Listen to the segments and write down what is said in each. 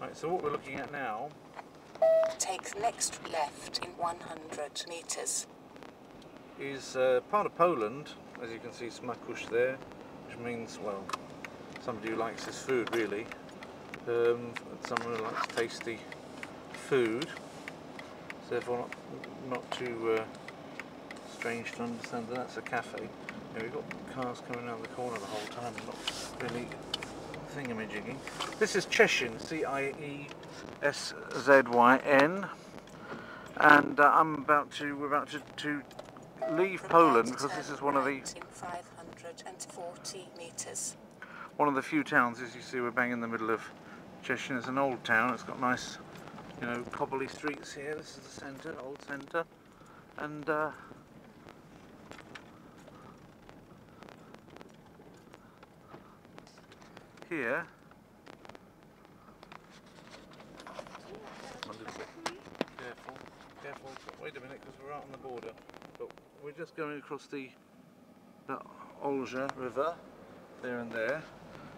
Right, so what we're looking at now... Take next left in 100 meters. ...is part of Poland, as you can see smakusz there, which means, well, somebody who likes his food really. Someone who likes tasty food. So therefore not too strange to understand that that's a cafe. Yeah, we've got cars coming around the corner the whole time, not really thingamajiggy. This is Cieszyn, C-I-E-S-Z-Y-N, and we're about to leave Poland because this is one of the in 540 meters. One of the few towns, as you see, we're bang in the middle of Cieszyn. It's an old town. It's got nice, you know, cobbly streets here. This is the centre, old centre, and here, a little bit careful, wait a minute because we're out on the border, but we're just going across the Olja River, there and there,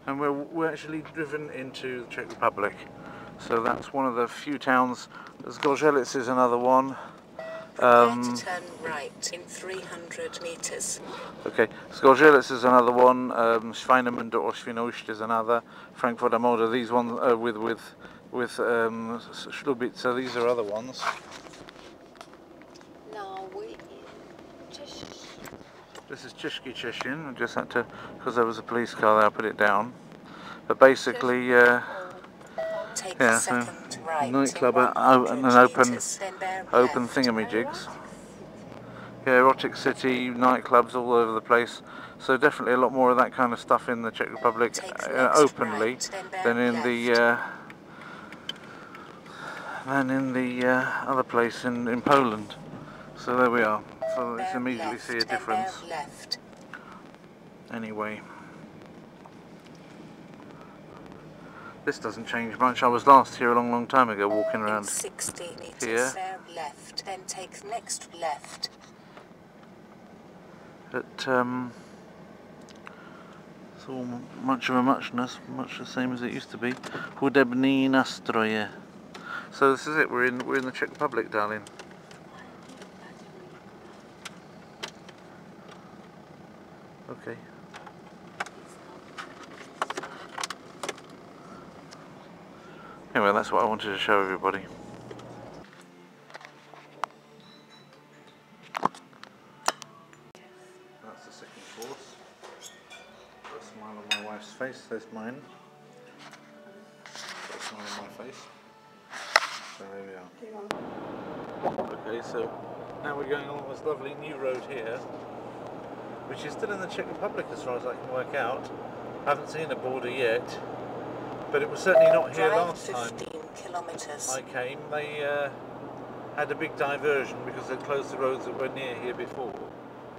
and we're actually driven into the Czech Republic, so that's one of the few towns. Zgorzelec is another one. To turn right in 300 meters. Okay, Zgorzelec is another one. Schweinemunde or Świnoujście is another. Frankfurt am Oder. These ones with Ślubice. These are other ones. Now we in Cieszyn. This is Cieszki Cieszyn. I just had to, because there was a police car there, I put it down. But basically, Take yeah, second right nightclub in and 100 an open meters, then bear open left. thingamajigs. Yeah, erotic city, nightclubs all over the place. So definitely a lot more of that kind of stuff in the Czech Republic openly than in the other place in Poland. So there we are. So let's immediately see a difference. Anyway, this doesn't change much. I was last here a long time ago, walking around 60 meters here. bear left, then take next left. But it's all much of a muchness, much the same as it used to be. Hudební nástroje. So this is it. We're in the Czech Republic, darling. Okay. Anyway, that's what I wanted to show everybody. That's the second course. Got a smile on my wife's face. There's mine. Got a smile on my face. So there we are. Okay, so now we're going along this lovely new road here, which is still in the Czech Republic as far as I can work out. I haven't seen a border yet, but it was certainly not here last time kilometers. I came. They had a big diversion because they'd closed the roads that were near here before,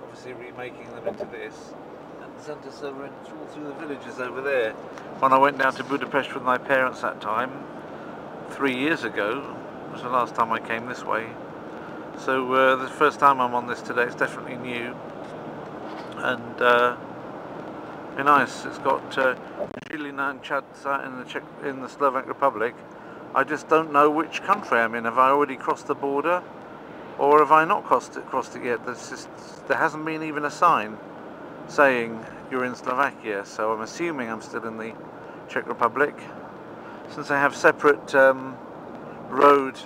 obviously remaking them into this, and sent us over all through the villages over there. When I went down to Budapest with my parents that time, 3 years ago, was the last time I came this way. So the first time I'm on this today. It's definitely new, and very nice. It's got Žilina and Čadca in the Slovak Republic. I just don't know which country I'm in. Have I already crossed the border, or have I not crossed it yet? There hasn't been even a sign saying you're in Slovakia, so I'm assuming I'm still in the Czech Republic. Since they have separate road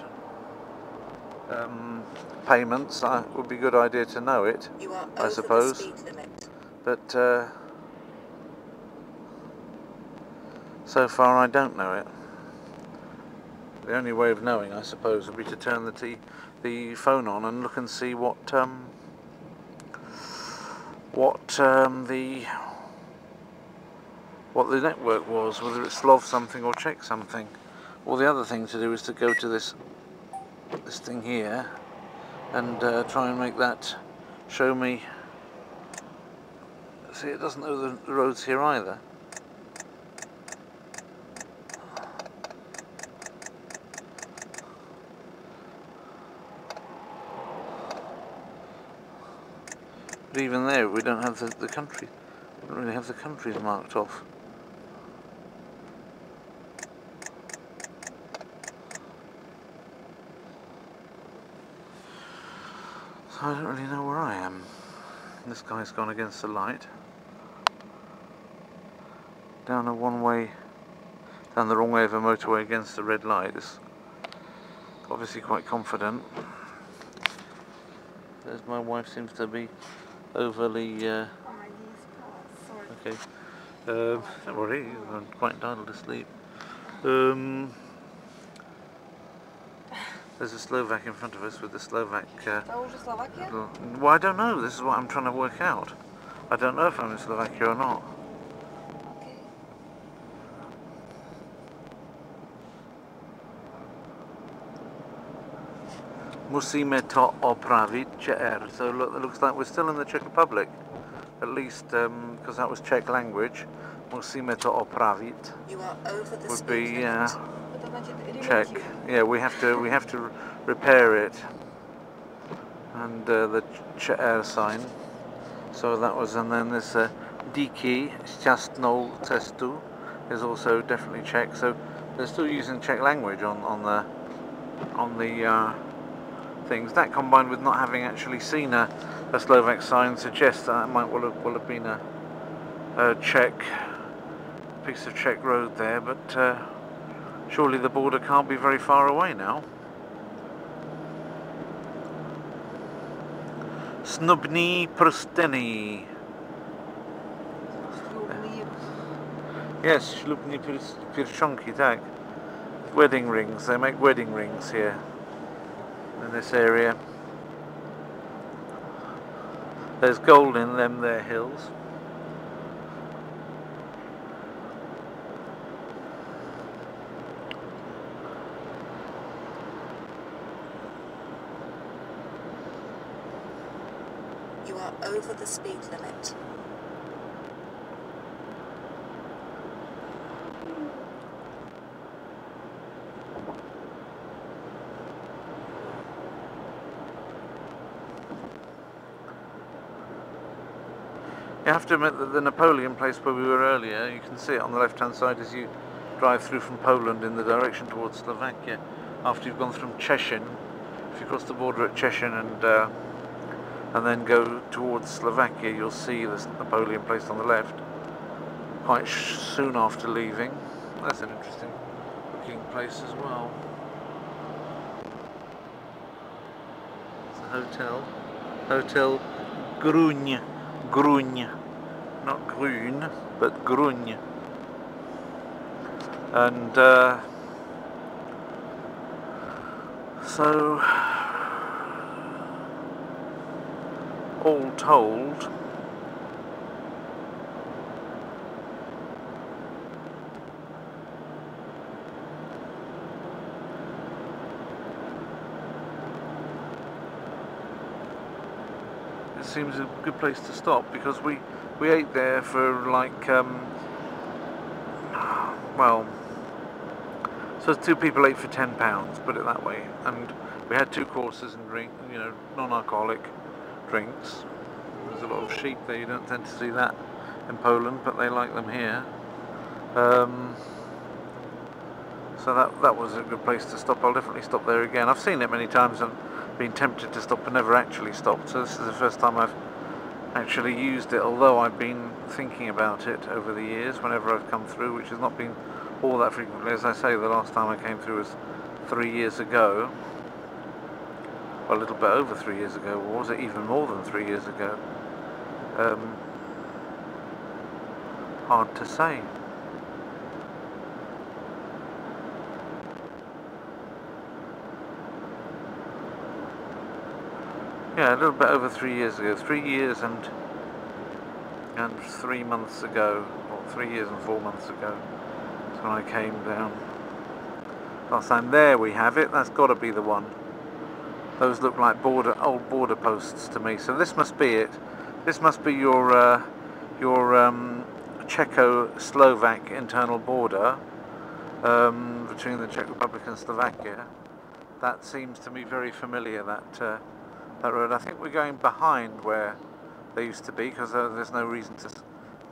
payments, it would be a good idea to know it, I suppose. But so far I don't know it. The only way of knowing, I suppose, would be to turn the phone on and look and see what the network was, whether it's Slov something or Czech something. Or the other thing to do is to go to this thing here and try and make that show me. See, it doesn't know the roads here either. But even there, we don't have the country. We don't really have the countries marked off. So I don't really know where I am. This guy's gone against the light. Down the wrong way of a motorway against the red light. It's obviously quite confident. There's my wife, seems to be overly okay. Don't worry, I'm quite entitled to sleep. There's a Slovak in front of us with the Slovak Slovakia? well, I don't know, this is what I'm trying to work out. I don't know if I'm in Slovakia or not. Okay. Musíme to opravit, Czech. So look, it looks like we're still in the Czech Republic, at least because that was Czech language. Musíme to opravit You are over the would be speed limit. Czech. Yeah, we have to repair it, and the Czech sign. So that was, and then this díky šťastnou cestu is also definitely Czech. So they're still using Czech language on the things. That combined with not having actually seen a Slovak sign suggests that it might well have been a Czech piece of Czech road there, but surely the border can't be very far away now. Snubní prsteny. Yes, ślubní pierścionki, tak. Wedding rings. They make wedding rings here in this area. There's gold in them there hills. You are over the speed limit. You have to admit that the Napoleon place where we were earlier, you can see it on the left hand side as you drive through from Poland in the direction towards Slovakia. After you've gone from Szczecin, if you cross the border at Szczecin and then go towards Slovakia, you'll see this Napoleon place on the left quite soon after leaving. That's an interesting looking place as well. It's a hotel. Hotel Gruň. Gruň. Not Grün, but Gruň. And so all told, it seems a good place to stop, because we ate there for like well, so two people ate for £10, put it that way, and we had 2 courses and drink, you know, non-alcoholic drinks. There's a lot of sheep there. You don't tend to see that in Poland, but they like them here. So that was a good place to stop. I'll definitely stop there again. I've seen it many times and been tempted to stop but never actually stopped. So this is the first time I've actually used it, although I've been thinking about it over the years whenever I've come through, which has not been all that frequently. As I say, the last time I came through was 3 years ago. Well, a little bit over 3 years ago, or was it even more than 3 years ago? Hard to say. Yeah, a little bit over 3 years ago. 3 years and 3 months ago, or 3 years and 4 months ago, that's when I came down last time. There we have it. That's got to be the one. Those look like old border posts to me. So this must be it. This must be your Czechoslovak internal border between the Czech Republic and Slovakia. That seems to me very familiar. That road. I think we're going behind where they used to be, because there's no reason to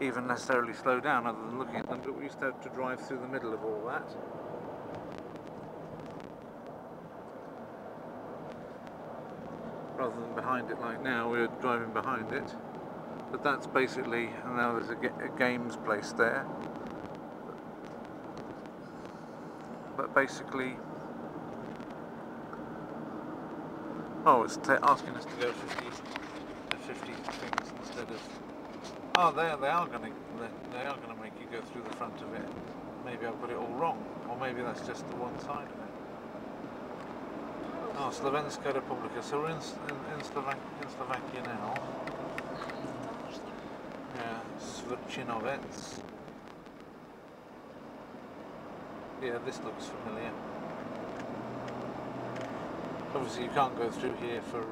even necessarily slow down other than looking at them. But we used to have to drive through the middle of all that. rather than behind it like now. We're driving behind it, but that's basically, and now there's a games place there, but basically, oh, it's asking us to go 50 things instead of, oh, they are going to make you go through the front of it. Maybe I've got it all wrong, or maybe that's just the one side of it. Oh, Slovenská republika. So we're in Slovakia now. Yeah, Svrčinovec. Yeah, this looks familiar. Obviously, you can't go through here for.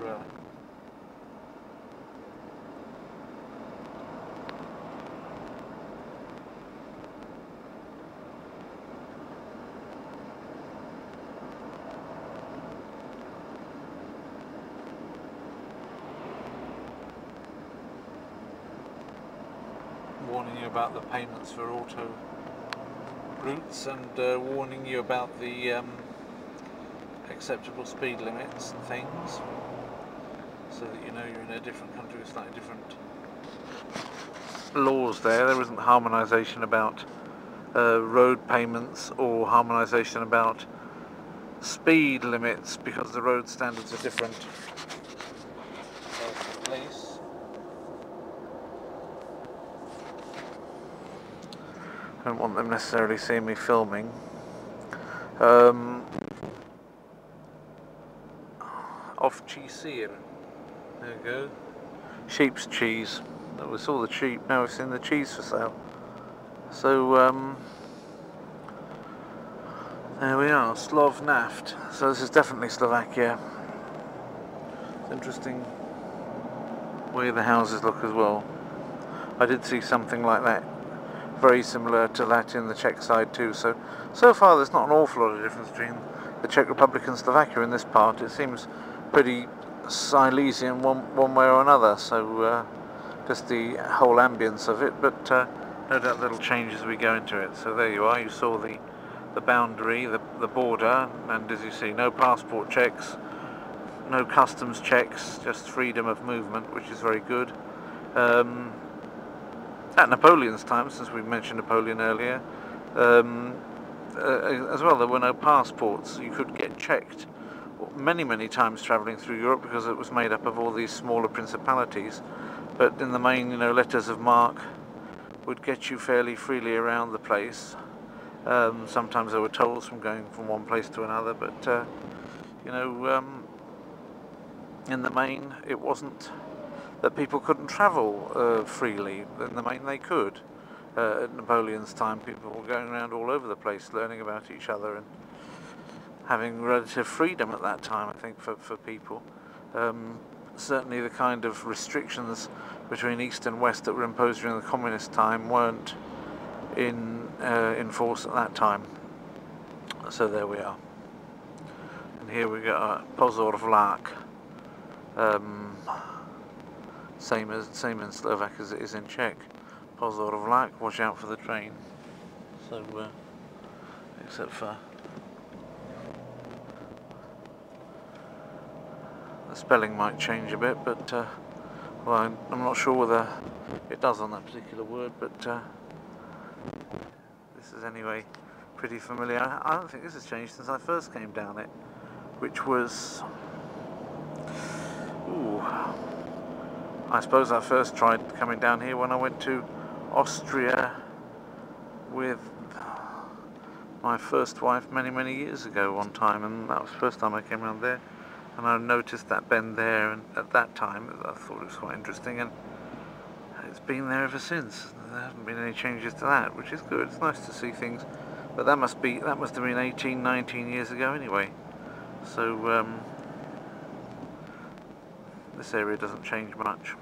Warning you about the payments for auto routes, and warning you about the acceptable speed limits and things, so that you know you're in a different country with slightly different laws there. There isn't harmonisation about road payments or harmonisation about speed limits, because the road standards are different. Police. I don't want them necessarily seeing me filming. Off cheese here. There we go. Sheep's cheese. We saw the sheep, now we've seen the cheese for sale. So, there we are, Slovnaft. So this is definitely Slovakia. It's interesting way the houses look as well. I did see something like that, very similar to that in the Czech side too. So far there's not an awful lot of difference between the Czech Republic and Slovakia in this part. It seems pretty Silesian one way or another. So just the whole ambience of it, but no doubt that'll change as we go into it. So there you are. You saw the boundary, the border, and as you see, no passport checks, no customs checks, just freedom of movement, which is very good. At Napoleon's time, since we mentioned Napoleon earlier, as well, there were no passports. You could get checked many times travelling through Europe, because it was made up of all these smaller principalities. But in the main, you know, letters of marque would get you fairly freely around the place. Sometimes there were tolls from going from one place to another, but you know, in the main, it wasn't that people couldn't travel freely. In the main, they could. At Napoleon's time, people were going around all over the place, learning about each other and having relative freedom at that time, I think, for people. Certainly the kind of restrictions between East and West that were imposed during the communist time weren't in force at that time. So there we are. And here we got Pozor Vlak. Same in Slovak as it is in Czech. Pozor Vlak, watch out for the train. So, except for the spelling might change a bit, but well, I'm not sure whether it does on that particular word, but this is anyway pretty familiar. I don't think this has changed since I first came down it, which was, I suppose I first tried coming down here when I went to Austria with my first wife many years ago one time, and that was the first time I came around there, and I noticed that bend there, and at that time I thought it was quite interesting, and it's been there ever since. There haven't been any changes to that, which is good. It's nice to see things, but that must have been 18-19 years ago anyway. So this area doesn't change much.